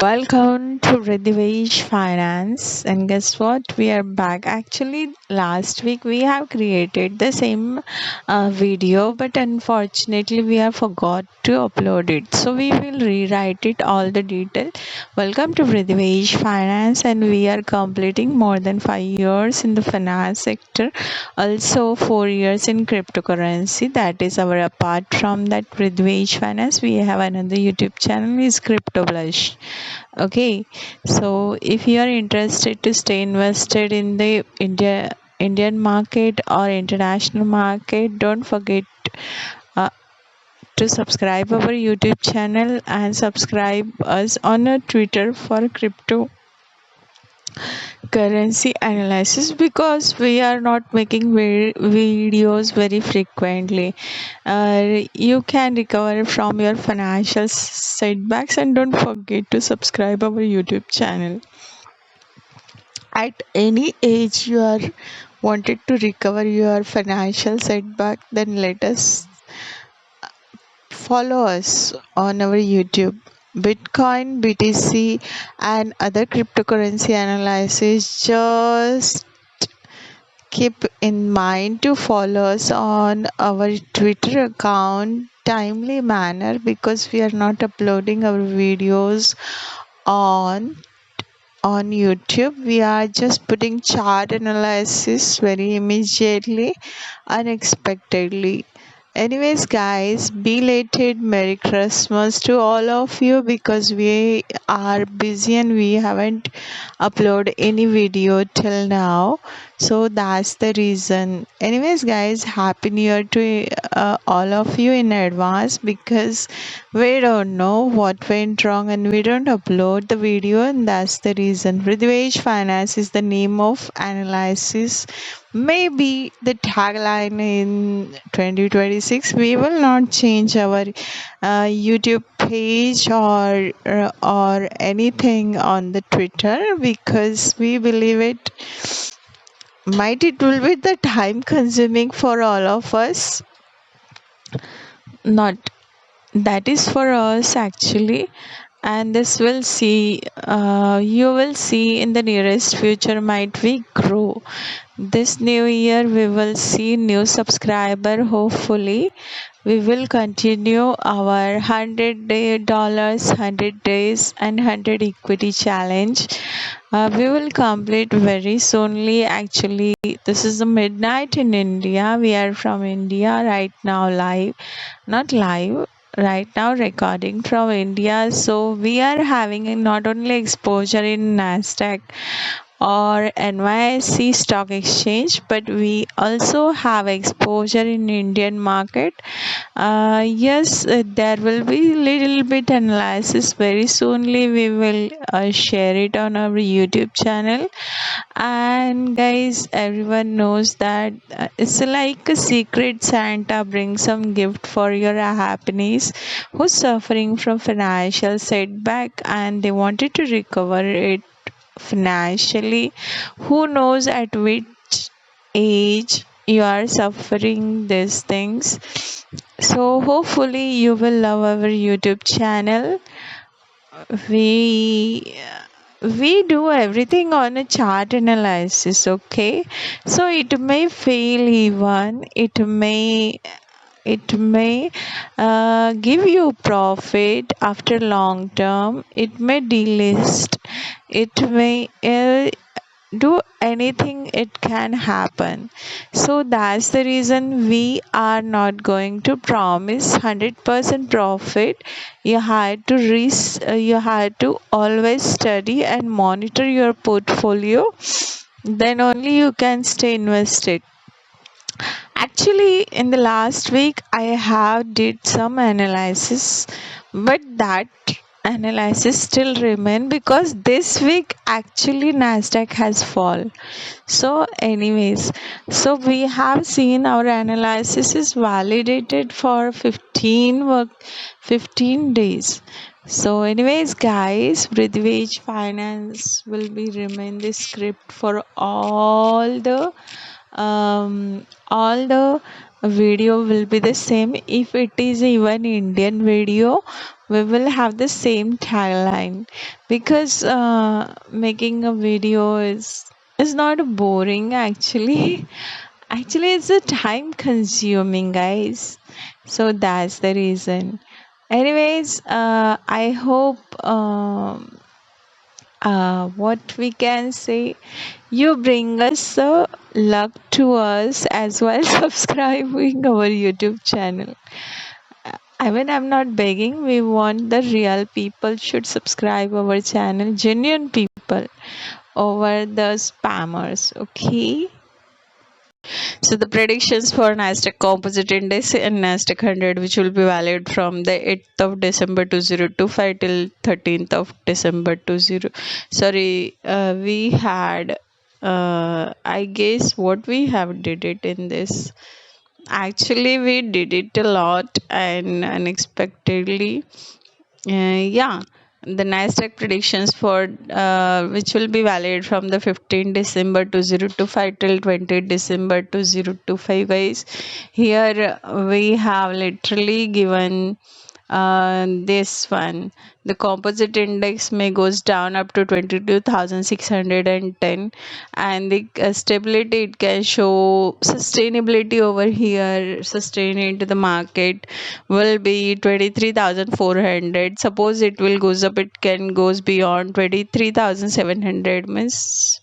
Welcome to Riddhivesh Finance. And guess what? We are back. Actually, last week we have created the same video, but unfortunately we have forgot to upload it. So we will rewrite it all the detail. Welcome to Riddhivesh Finance, and we are completing more than 5 years in the finance sector. Also 4 years in cryptocurrency. That is our apart from that Riddhivesh Finance. We have another YouTube channel is Crypto Blush. Okay, so if you are interested to stay invested in the Indian market or international market, don't forget uh, to subscribe our YouTube channel and subscribe us on a Twitter for cryptocurrency analysis, because we are not making videos very frequently. You can recover from your financial setbacks, and don't forget to subscribe our YouTube channel. At any age you are wanted to recover your financial setback, then let us follow us on our YouTube. Bitcoin, BTC, and other cryptocurrency analysis. Just keep in mind to follow us on our Twitter account timely manner, because we are not uploading our videos on YouTube. We are just putting chart analysis very immediately, unexpectedly. Anyways, guys, belated Merry Christmas to all of you, because we are busy and we haven't uploaded any video till now. So that's the reason. Anyways, guys, Happy New Year to all of you in advance, because we don't know what went wrong and we don't upload the video, and that's the reason. Ridhvesh Finance is the name of analysis. Maybe the tagline in 2026. We will not change our YouTube page or anything on the Twitter, because we believe it will be the time consuming for all of us. Not that is for us actually, and this will see you will see in the nearest future. Might we grow this new year? We will see new subscriber. Hopefully we will continue our $100 100 days and 100 equity challenge. We will complete very soonly. Actually, this is the midnight in India. We are from India right now, live, not live, right now recording from India. So we are having not only exposure in Nasdaq or NYSE stock exchange, but we also have exposure in Indian market. Yes, there will be little bit analysis very soonly. We will share it on our YouTube channel. And guys, everyone knows that it's like a secret Santa brings some gift for your happiness, who's suffering from financial setback and they wanted to recover it financially. Who knows at which age you are suffering these things. So hopefully you will love our YouTube channel. We do everything on a chart analysis. Okay, so it may fail, even it may give you profit after long term. It may delist. It may do anything. It can happen. So that's the reason we are not going to promise 100% profit. You had to always study and monitor your portfolio, then only you can stay invested. Actually, in the last week I have did some analysis, but that analysis still remain, because this week actually Nasdaq has fall. So anyways, so we have seen our analysis is validated for 15 days. So anyways, guys, Bridgewage Finance will be remain the script for all the all the video will be the same. If it is even Indian video, we will have the same tagline, because making a video is not boring actually. Actually, it's a time consuming, guys. So that's the reason. Anyways, I hope what we can say, you bring us luck to us as well subscribing our YouTube channel. I mean, I'm not begging. We want the real people should subscribe our channel, genuine people over the spammers. Okay. So the predictions for Nasdaq Composite Index and Nasdaq 100, which will be valid from the 8th of December 2025 till 13th of December 20. Sorry, we had, I guess what we have did it in this. Actually, we did it a lot and unexpectedly. Yeah, the Nasdaq predictions for which will be valid from the 15th December 2025 till 20th December 2025, guys. Here we have literally given this one. The composite index may goes down up to 22,610, and the stability, it can show sustainability over here. Sustain into the market will be 23,400. Suppose it will goes up, it can goes beyond 23,700, means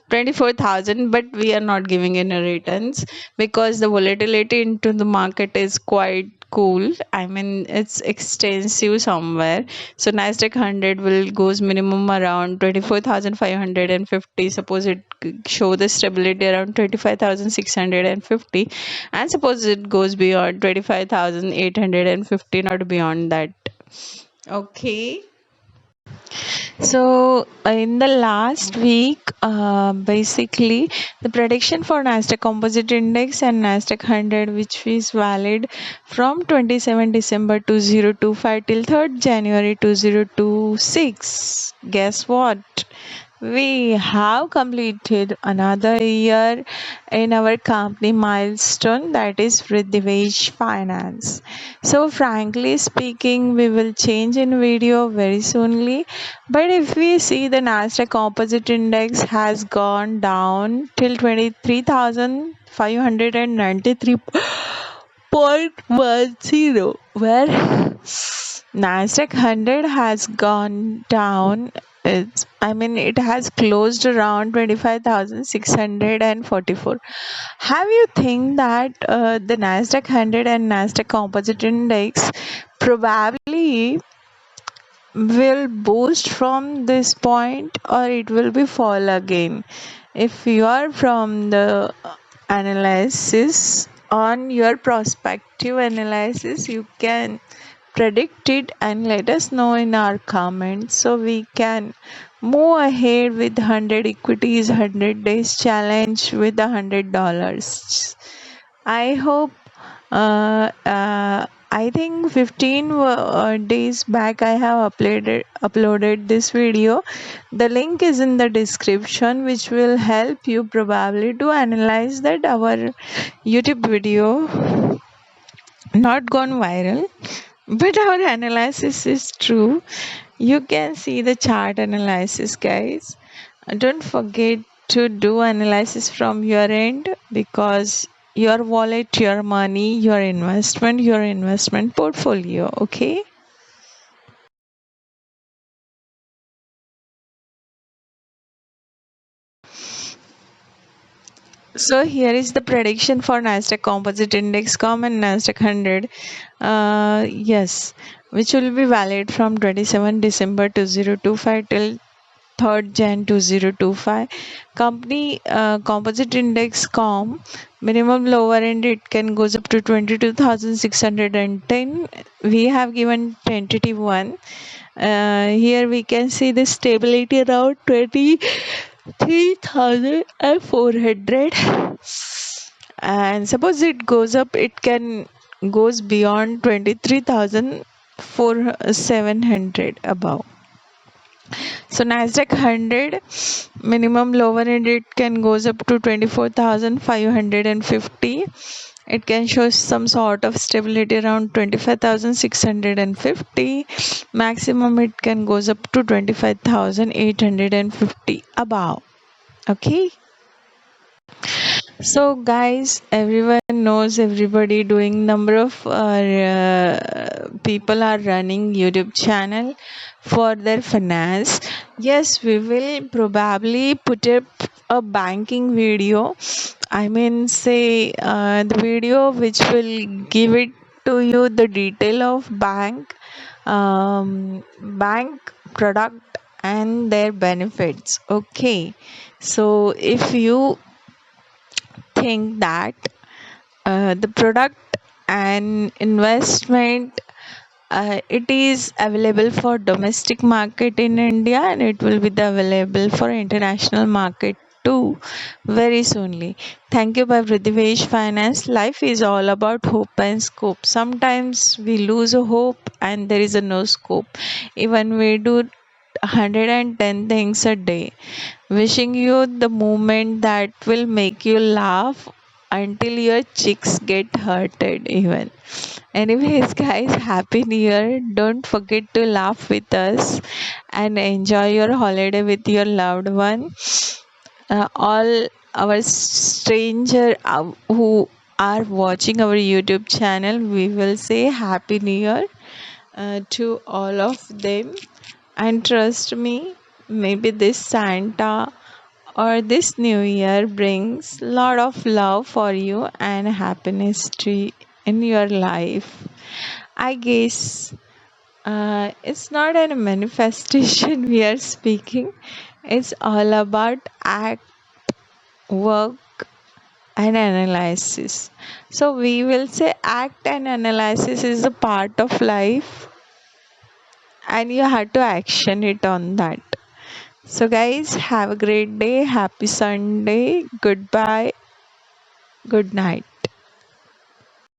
24,000, but we are not giving any returns because the volatility into the market is quite cool. I mean, it's extensive somewhere. So Nasdaq 100 will goes minimum around 24,550. Suppose it show the stability around 25,650, and suppose it goes beyond 25,850, not beyond that. Okay. So in the last week, basically the prediction for Nasdaq Composite Index and Nasdaq 100, which is valid from 27 December 2025 till 3rd January 2026. Guess what? We have completed another year in our company milestone, that is Vridhivesh Finance. So frankly speaking, we will change in video very soonly. But if we see, the Nasdaq Composite Index has gone down till 23,593.10, where Nasdaq 100 has gone down. It has closed around 25,644. Have you think that the Nasdaq 100 and Nasdaq Composite Index probably will boost from this point, or it will be fall again? If you are from the analysis, on your prospective analysis, you can predict it and let us know in our comments, so we can move ahead with 100 equities 100 days challenge with $100. I hope I think 15 days back I have uploaded this video. The link is in the description, which will help you probably to analyze that our YouTube video not gone viral, but our analysis is true. You can see the chart analysis, guys. Don't forget to do analysis from your end, because your wallet, your money, your investment portfolio. Okay. So here is the prediction for Nasdaq Composite Index Com and Nasdaq 100. Yes, which will be valid from 27 December 2025 till 3rd Jan 2025. Company Composite Index Com, minimum lower end, it can goes up to 22,610. We have given tentative one. Here we can see the stability around 23,400, and suppose it goes up, it can goes beyond 23,700 above. So Nasdaq 100 minimum lower end it can goes up to 24,550. It can show some sort of stability around 25,650. Maximum it can goes up to 25,850 above. Okay. So guys, everyone knows everybody doing number of people are running YouTube channel for their finance. Yes, we will probably put up a banking video. I mean, say the video which will give it to you the detail of bank product and their benefits. Okay, so if you think that the product and investment it is available for domestic market in India, and it will be available for international market too very soonly. Thank you by Vridhivesh Finance. Life is all about hope and scope. Sometimes we lose a hope and there is a no scope. Even we do 110 things a day. Wishing you the moment that will make you laugh until your cheeks get hurted even. Anyways, guys, happy new year. Don't forget to laugh with us and enjoy your holiday with your loved one. All our stranger who are watching our YouTube channel, we will say happy new year to all of them. And trust me, maybe this Santa or this new year brings lot of love for you and happiness in your life. I guess it's not a manifestation we are speaking. It's all about act, work, and analysis. So we will say act and analysis is a part of life, and you have to action it on that. So, guys, have a great day. Happy Sunday. Goodbye. Good night.